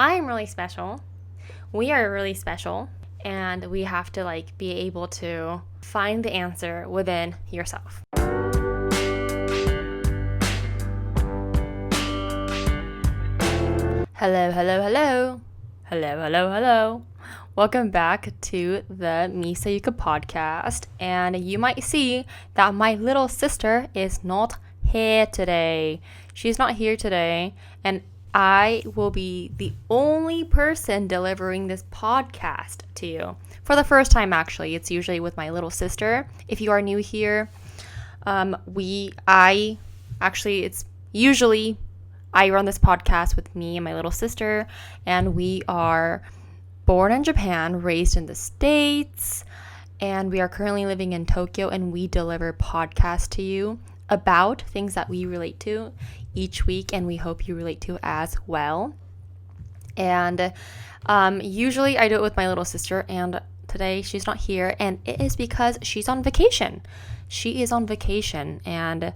I'm really special. We are really special. And we have to be able to find the answer within yourself. Hello, hello, hello. Hello, hello, hello. Welcome back to the Misa Yuka podcast. And you might see that my little sister is not here today. She's not here today. And I will be the only person delivering this podcast to you. For the first time, actually. It's usually with my little sister. If you are new here, it's usually I run this podcast with me and my little sister, and we are born in Japan, raised in the States, and we are currently living in Tokyo, and we deliver podcasts to you about things that we relate to each week, and we hope you relate to as well. And usually I do it with my little sister, and today she's not here, and it is because she's on vacation. She is on vacation, and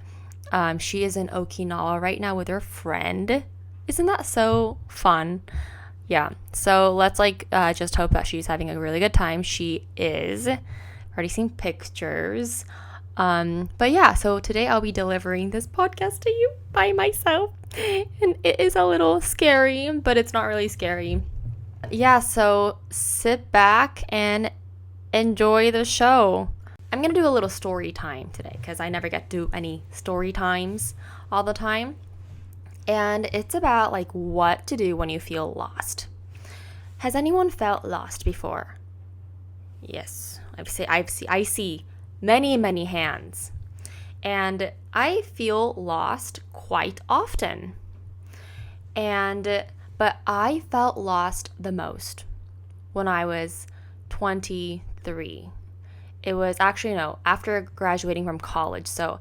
she is in Okinawa right now with her friend. Isn't that so fun? Yeah. So let's just hope that she's having a really good time. She is. Already seen pictures. But yeah, so today I'll be delivering this podcast to you by myself. And it is a little scary, but it's not really scary. Yeah, so sit back and enjoy the show. I'm going to do a little story time today because I never get to do any story times all the time. And it's about what to do when you feel lost. Has anyone felt lost before? Yes, I see many hands. And I feel lost quite often. But I felt lost the most when I was 23. It was actually, after graduating from college. So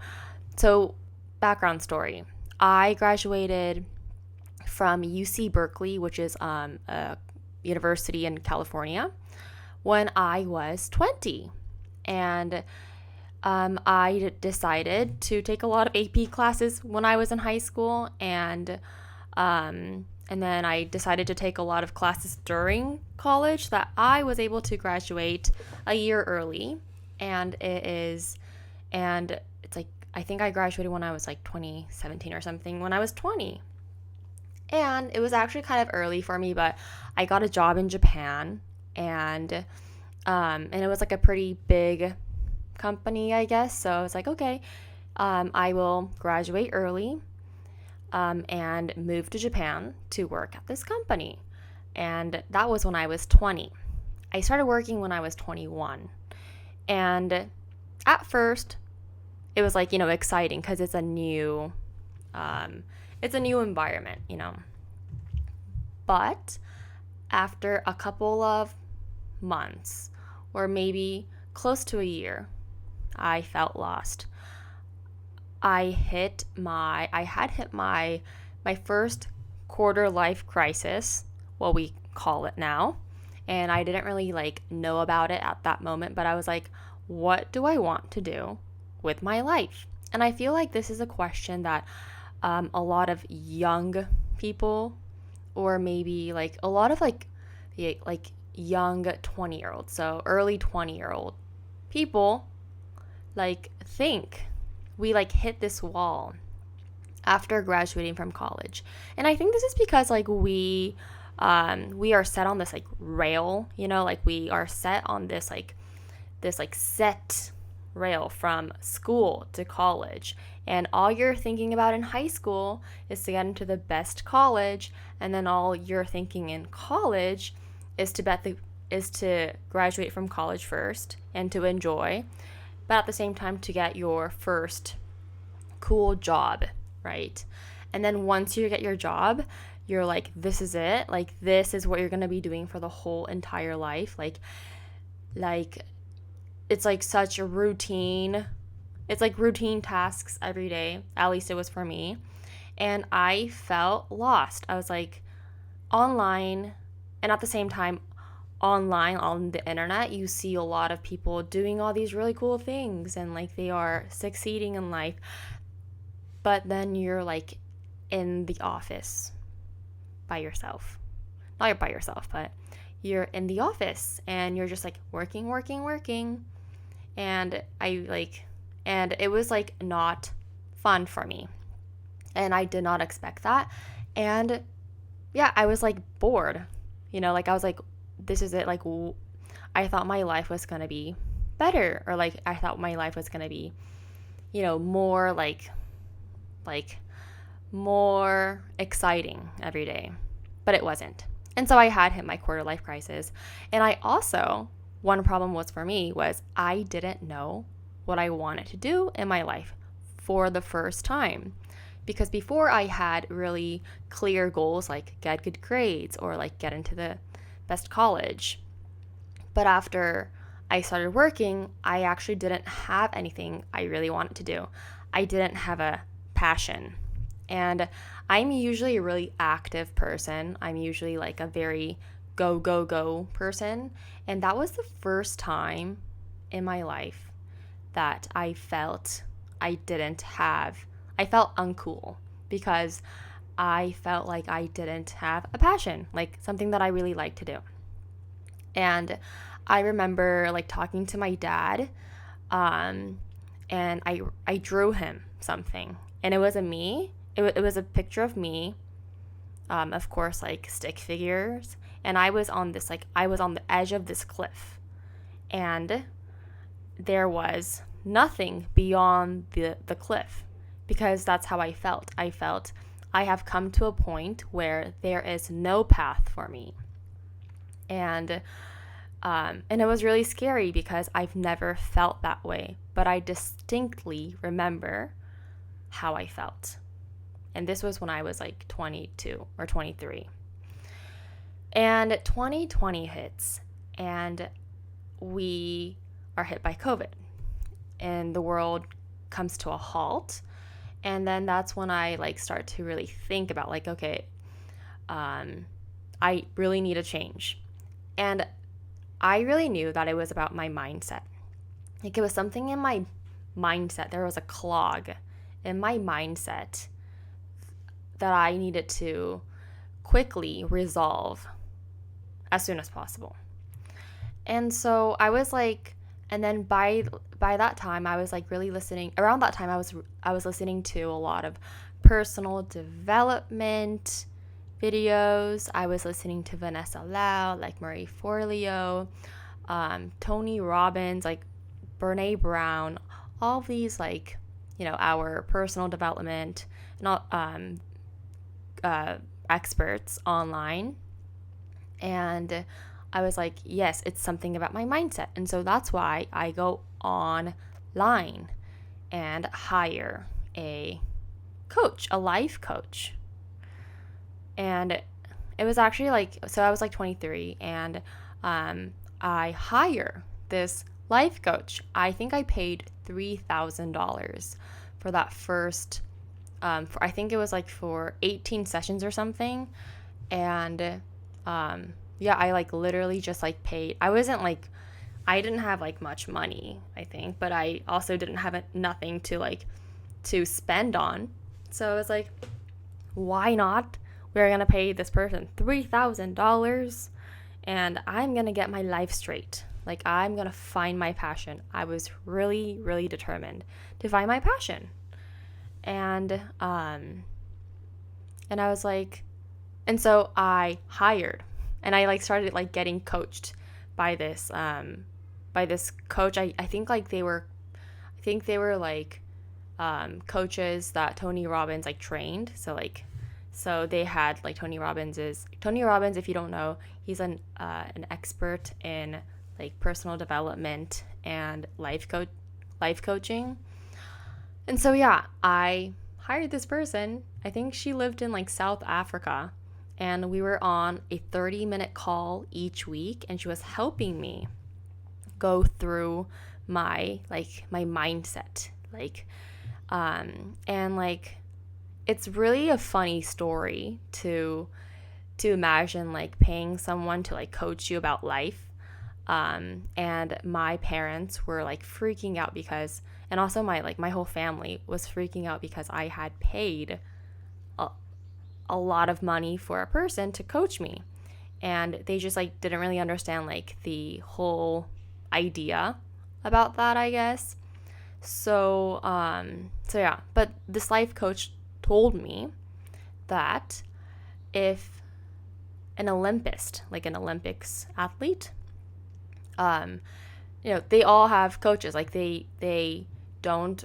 background story. I graduated from UC Berkeley, which is a university in California, when I was 20. And I decided to take a lot of AP classes when I was in high school. And then I decided to take a lot of classes during college that I was able to graduate a year early. And it's I think I graduated when I was 2017 or something, when I was 20. And it was actually kind of early for me, but I got a job in Japan, and it was a pretty big company, I guess. So I was okay, I will graduate early, and move to Japan to work at this company. And that was when I was 20. I started working when I was 21. And at first, it was exciting because it's a new environment, But after a couple of months, or maybe close to a year, I felt lost. I had hit my first quarter life crisis, what we call it now. And I didn't really know about it at that moment, but I was what do I want to do with my life? And I feel this is a question that a lot of young people, or maybe a lot of young 20-year-olds, so early 20-year-old people think we hit this wall after graduating from college. And I think this is because we are set on this rail, we are set on this set rail from school to college, and all you're thinking about in high school is to get into the best college, and then all you're thinking in college is to graduate from college first and to enjoy, but at the same time to get your first cool job, right? And then once you get your job, you're this is it, this is what you're gonna be doing for the whole entire life. It's such a routine. It's routine tasks every day. At least it was for me. And I felt lost. I was online, and at the same time, online on the internet, you see a lot of people doing all these really cool things, and they are succeeding in life. But then you're in the office by yourself. not by yourself, but you're in the office and you're just like working. And and it was like not fun for me. And I did not expect that. And yeah, I was like bored. Like I was like, this is it. Like, I thought my life was going to be better, or like I thought my life was going to be, more like more exciting every day, but it wasn't. And so I had hit my quarter life crisis. And I also, one problem was for me was I didn't know what I wanted to do in my life for the first time. Because before I had really clear goals like get good grades or like get into the best college. But after I started working, I actually didn't have anything I really wanted to do. I didn't have a passion. And I'm usually a really active person. I'm usually like a very go person. And that was the first time in my life that I felt I felt uncool, because I felt like I didn't have a passion, like something that I really like to do. And I remember like talking to my dad, and I drew him something, and it was a me. It was a picture of me, of course, like stick figures, and I was on the edge of this cliff, and there was nothing beyond the cliff, because that's how I felt. I felt I have come to a point where there is no path for me. And it was really scary because I've never felt that way, but I distinctly remember how I felt. And this was when I was like 22 or 23. And 2020 hits, and we are hit by COVID, and the world comes to a halt. And then that's when I like start to really think about like, okay, I really need a change. And I really knew that it was about my mindset. Like, it was something in my mindset. There was a clog in my mindset that I needed to quickly resolve as soon as possible. And so I was like, and then by that time I was like really listening. Around that time I was listening to a lot of personal development videos. I was listening to Vanessa Lau, like Marie Forleo, Tony Robbins, like Brene Brown, all of these like, our personal development and experts online. And I was like, yes, it's something about my mindset. And so that's why I go online and hire a coach, a life coach. And it was actually like, so I was like 23, and I hire this life coach. I think I paid $3,000 for that first, I think it was like for 18 sessions or something. And yeah, I like literally just like paid. I didn't have like much money, I think, but I also didn't have nothing to spend on. So I was like, why not? We're going to pay this person $3,000 and I'm going to get my life straight. Like, I'm going to find my passion. I was really, really determined to find my passion. And I was like, and so I hired, and I like started like getting coached by this coach. I think they were like coaches that Tony Robbins like trained. So they had like Tony Robbins, if you don't know, he's an expert in like personal development and life coaching. And so yeah, I hired this person. I think she lived in like South Africa, and we were on a 30-minute call each week, and she was helping me go through my mindset, and like, it's really a funny story to imagine like paying someone to like coach you about life. And my parents were like freaking out because, and also my whole family was freaking out because I had paid a lot of money for a person to coach me. and they just like didn't really understand like the whole idea about that, I guess. So yeah, but this life coach told me that if an Olympist, like an Olympics athlete, they all have coaches. Like they don't,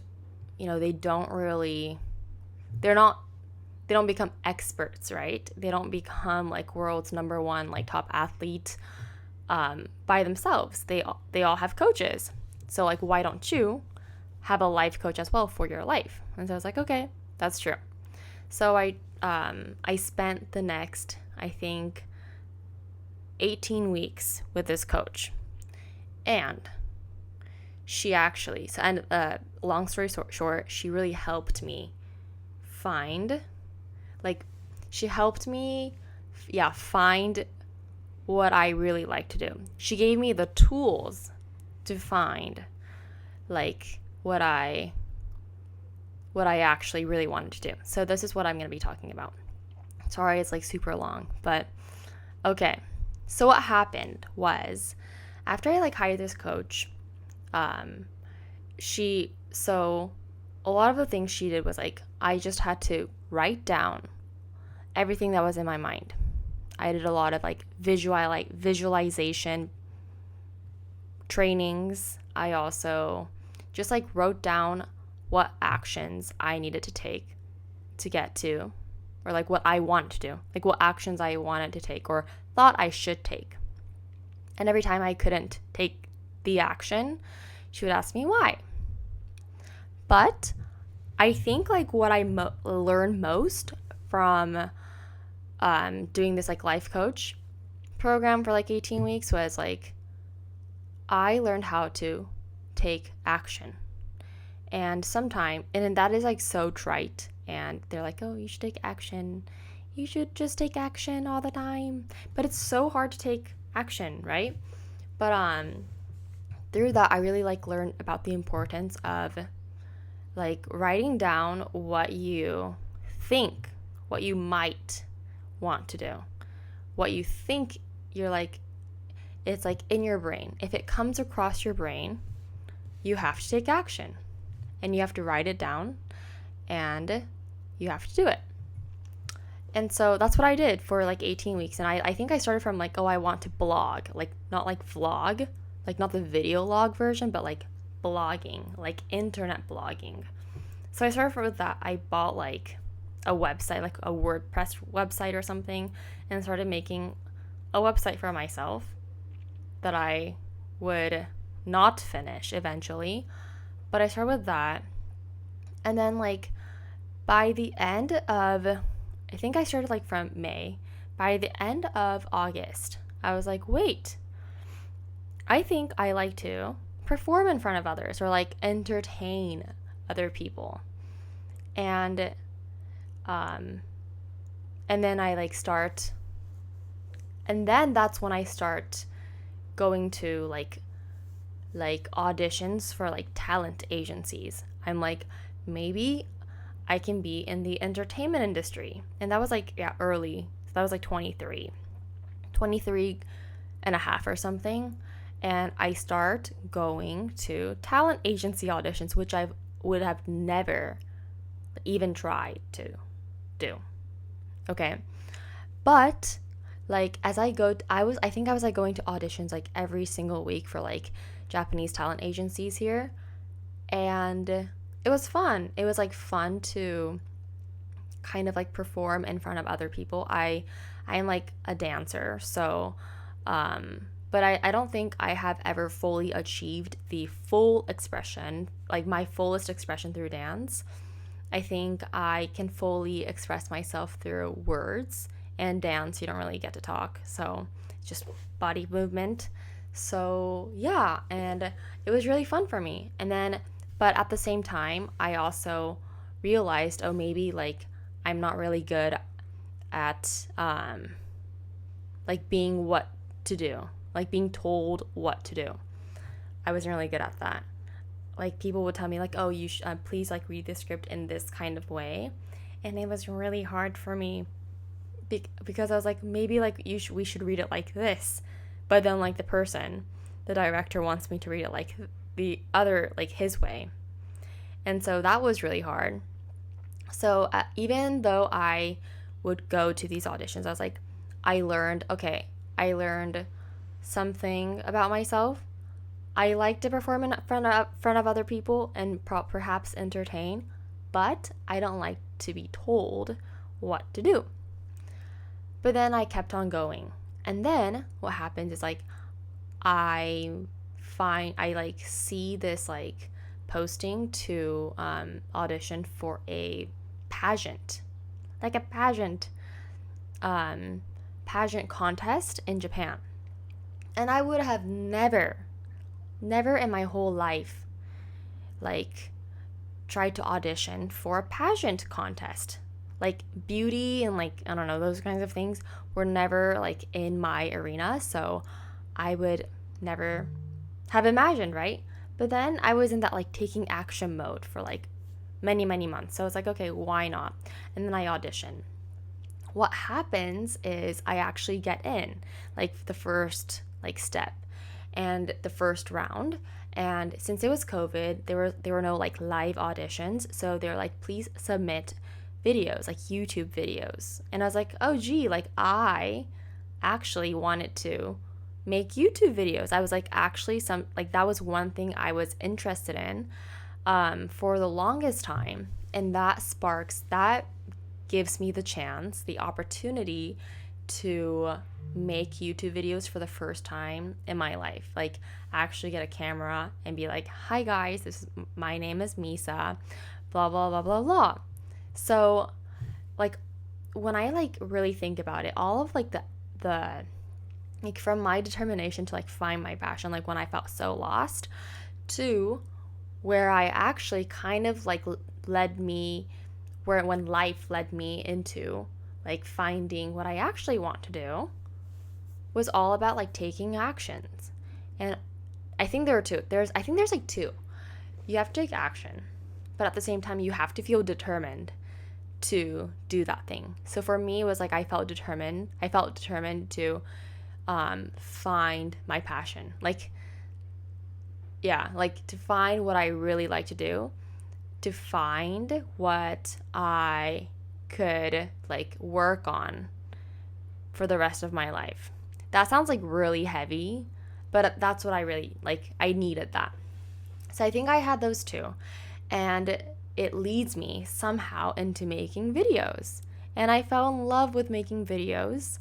they don't really, they're not, they don't become experts, right? They don't become like world's number one, like top athlete by themselves. They all have coaches. So like, why don't you have a life coach as well for your life? And so I was like, okay, that's true. So I spent the next, I think, 18 weeks with this coach. And she actually, long story short, she really helped me find what I really like to do. She gave me the tools to find like what I actually really wanted to do. So this is what I'm going to be talking about. Sorry, it's like super long, but okay. So what happened was, after I like hired this coach, so a lot of the things she did was like, I just had to write down everything that was in my mind. I did a lot of like visualization trainings. I also just like wrote down what actions I needed to take to get to, or like what I wanted to do, like what actions I wanted to take or thought I should take. And every time I couldn't take the action, she would ask me why. But I think like what I learned most from doing this like life coach program for like 18 weeks was like, I learned how to take action. And that is like so trite, and they're like, oh, you should take action. You should just take action all the time. But it's so hard to take action, right? But through that, I really like learned about the importance of like writing down what you think, what you might want to do, what you think you're like, it's like in your brain. If it comes across your brain, you have to take action, and you have to write it down, and you have to do it. And so that's what I did for like 18 weeks. And I think I started from like, oh, I want to blog, like not like vlog, like not the video log version, but like blogging, like internet blogging. So I started with that. I bought like a website, like a WordPress website or something, and started making a website for myself that I would not finish eventually. But I started with that. And then like by the end of, I think I started like from May. By the end of August, I was like, wait, I think I like to perform in front of others or like entertain other people. And then I like start, and then that's when I start going to like auditions for like talent agencies. I'm like, maybe I can be in the entertainment industry. And that was like, early. So that was like 23 and a half or something. And I start going to talent agency auditions, which I would have never even tried to do. Okay. But like as I go, I think I was like going to auditions like every single week for like Japanese talent agencies here. And it was fun. It was like fun to kind of like perform in front of other people. I am like a dancer, so but I don't think I have ever fully achieved the full expression, like my fullest expression through dance. I think I can fully express myself through words, and dance you don't really get to talk, so it's just body movement. So yeah, and it was really fun for me. And then, but at the same time, I also realized, oh, maybe like I'm not really good at like being what to do, like being told what to do. I wasn't really good at that. Like people would tell me like, oh, you please like read the script in this kind of way, and it was really hard for me because I was like, maybe like we should read it like this, but then like the director wants me to read it like the other, like his way. And so that was really hard. So even though I would go to these auditions, I was like, I learned something about myself. I like to perform in front of other people and perhaps entertain, but I don't like to be told what to do. But then I kept on going. And then what happens is like I like see this like posting to audition for a pageant, like a pageant contest in Japan. And I would have never in my whole life like tried to audition for a pageant contest. Like beauty and like, I don't know, those kinds of things were never like in my arena. So I would never have imagined, right? But then I was in that like taking action mode for like many, many months. So I was like, okay, why not? And then I audition. What happens is I actually get in, like the first like step and the first round. And since it was COVID, there were no like live auditions. So they're like, please submit videos, like YouTube videos. And I was like, oh gee, like I actually wanted to make YouTube videos. I was like, actually that was one thing I was interested in for the longest time. And that gives me the opportunity to make YouTube videos for the first time in my life. Like actually get a camera and be like, hi guys, my name is Misa, blah, blah, blah, blah, blah. So like when I like really think about it, all of like the like from my determination to like find my passion, like when I felt so lost, to where I actually kind of like when life led me into like finding what I actually want to do, was all about like taking actions. And I think there are two. I think there's like two. You have to take action, but at the same time you have to feel determined to do that thing. So for me, it was like I felt determined to find my passion. Like, yeah, like to find what I really like to do, to find what I could like work on for the rest of my life. That sounds like really heavy, but that's what I really like. I needed that. So I think I had those two, and it leads me somehow into making videos. And I fell in love with making videos,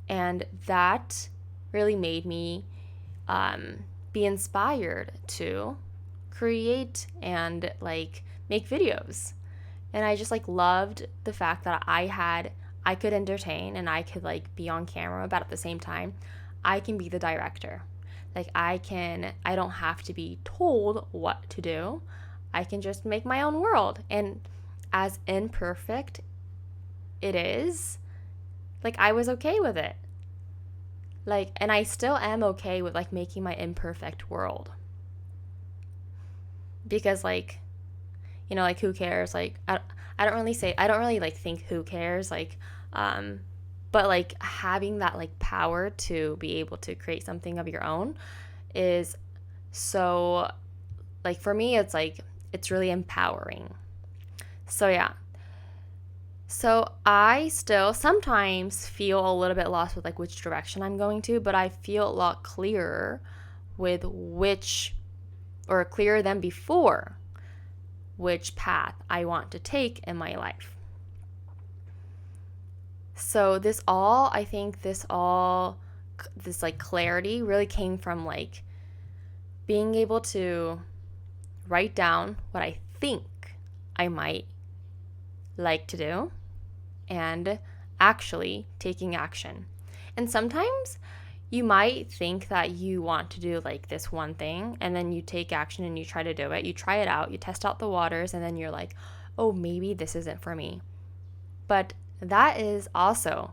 and that really made me be inspired to create and like make videos. And I just like loved the fact that I could entertain and I could like be on camera, but at the same time, I can be the director. Like I don't have to be told what to do. I can just make my own world. And as imperfect it is, like I was okay with it. Like, and I still am okay with like making my imperfect world. Because like, you know, like who cares? Like I don't really like think who cares, like but like having that like power to be able to create something of your own is so, like for me it's like it's really empowering. So yeah. So I still sometimes feel a little bit lost with like which direction I'm going to, but I feel a lot clearer clearer than before, which path I want to take in my life. So this like clarity really came from like being able to write down what I think I might like to do and actually taking action. And sometimes you might think that you want to do like this one thing, and then you take action and you try to do it. You try it out, you test out the waters, and then you're like, oh, maybe this isn't for me. But that is also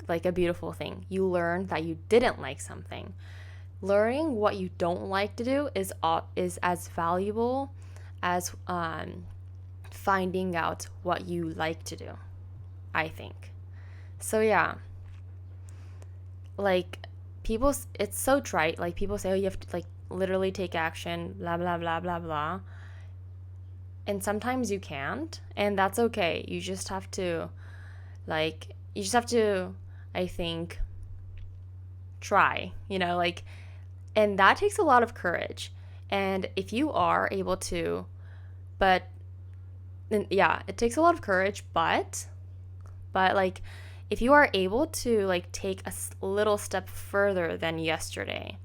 like a beautiful thing. You learn that you didn't like something. Learning what you don't like to do is as valuable as finding out what you like to do, I think. So yeah, like people, it's so trite. Like people say, oh, you have to like literally take action, blah, blah, blah, blah, blah. And sometimes you can't, and that's okay. You just have to, I think, try, and that takes a lot of courage. And if you are able to, but yeah, it takes a lot of courage, but like if you are able to like take a little step further than yesterday,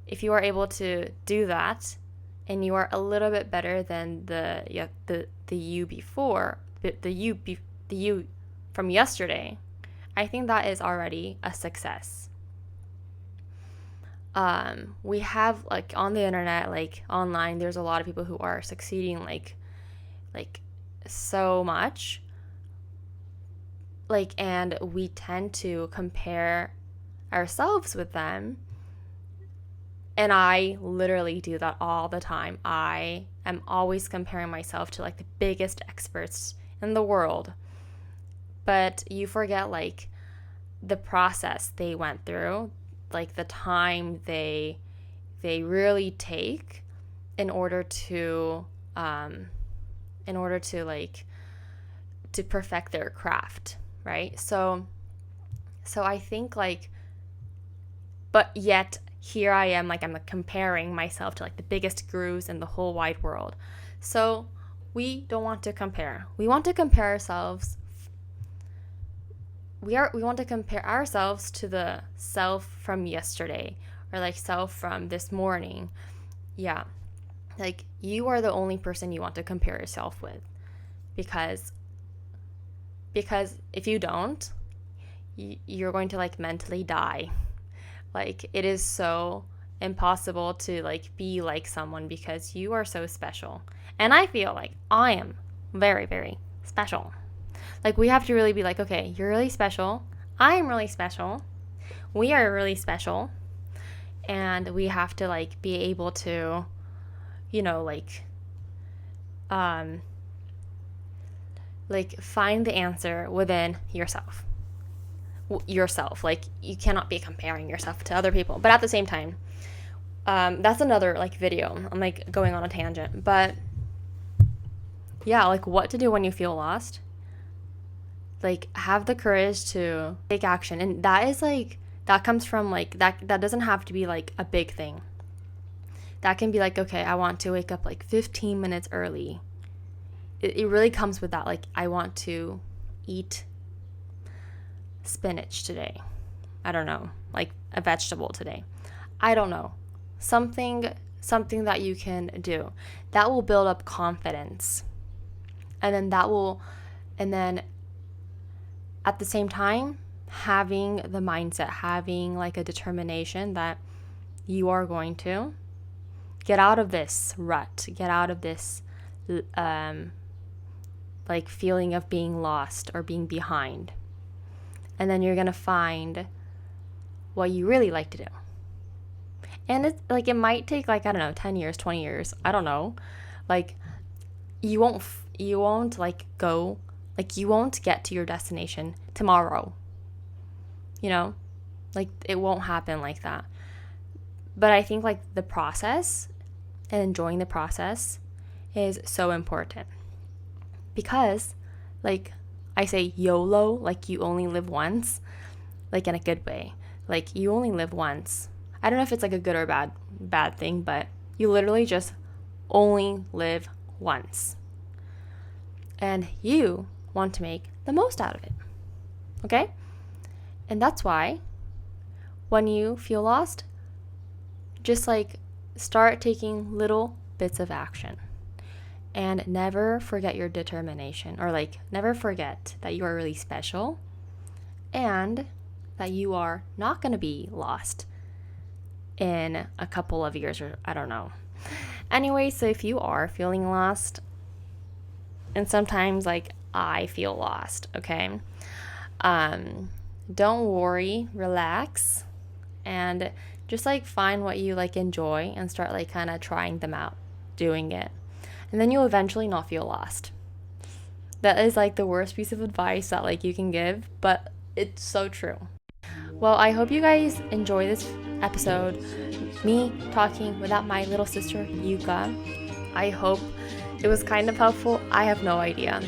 if you are able to do that and you are a little bit better than the you before, the you from yesterday, I think that is already a success. We have like on the internet, like online, there's a lot of people who are succeeding like so much, like, and we tend to compare ourselves with them. And I literally do that all the time. I am always comparing myself to like the biggest experts in the world. But you forget like the process they went through, like the time they really take in order to like to perfect their craft, right? So I think like, but yet here I am, like I'm comparing myself to like the biggest gurus in the whole wide world. So we don't want to compare. We want to compare ourselves. We want to compare ourselves to the self from yesterday, or like self from this morning. Yeah. Like you are the only person you want to compare yourself with, because if you don't, you're going to like mentally die. Like it is so impossible to like be like someone, because you are so special. And I feel like I am very, very special. Like we have to really be like, okay, you're really special. I am really special. We are really special. And we have to like be able to, find the answer within yourself. Like you cannot be comparing yourself to other people, but at the same time, that's another like video. I'm like going on a tangent, but yeah, like what to do when you feel lost. Like have the courage to take action, and that is like, that comes from like that doesn't have to be like a big thing. That can be like, okay, I want to wake up like 15 minutes early. It really comes with that, like I want to eat spinach today. I don't know, like a vegetable today. I don't know. Something that you can do that will build up confidence. And then at the same time, having the mindset, having like a determination that you are going to get out of this rut, get out of this like feeling of being lost or being behind. And then you're going to find what you really like to do. And it's like, it might take like, I don't know, 10 years, 20 years. I don't know. Like you won't like go, like you won't get to your destination tomorrow. Like it won't happen like that. But I think like the process and enjoying the process is so important, because like I say YOLO, like you only live once, like in a good way. Like you only live once. I don't know if it's like a good or bad thing, but you literally just only live once. And you want to make the most out of it. Okay? And that's why when you feel lost, just like start taking little bits of action. And never forget your determination, or like never forget that you are really special and that you are not going to be lost in a couple of years, or I don't know. Anyway, so if you are feeling lost, and sometimes like I feel lost, okay? Don't worry, relax, and just like find what you like enjoy and start like kind of trying them out, doing it. And then you'll eventually not feel lost. That is like the worst piece of advice that like you can give, but It's so true. Well, I hope you guys enjoy this episode. Me talking without my little sister, Yuka. I hope it was kind of helpful. I have no idea.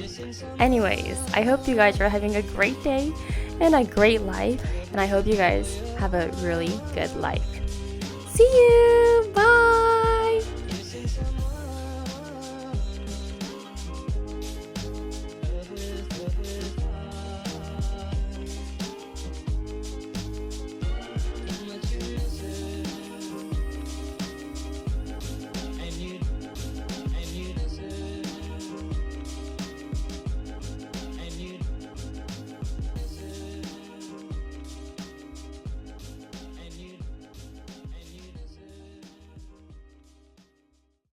Anyways, I hope you guys are having a great day and a great life. And I hope you guys have a really good life. See you!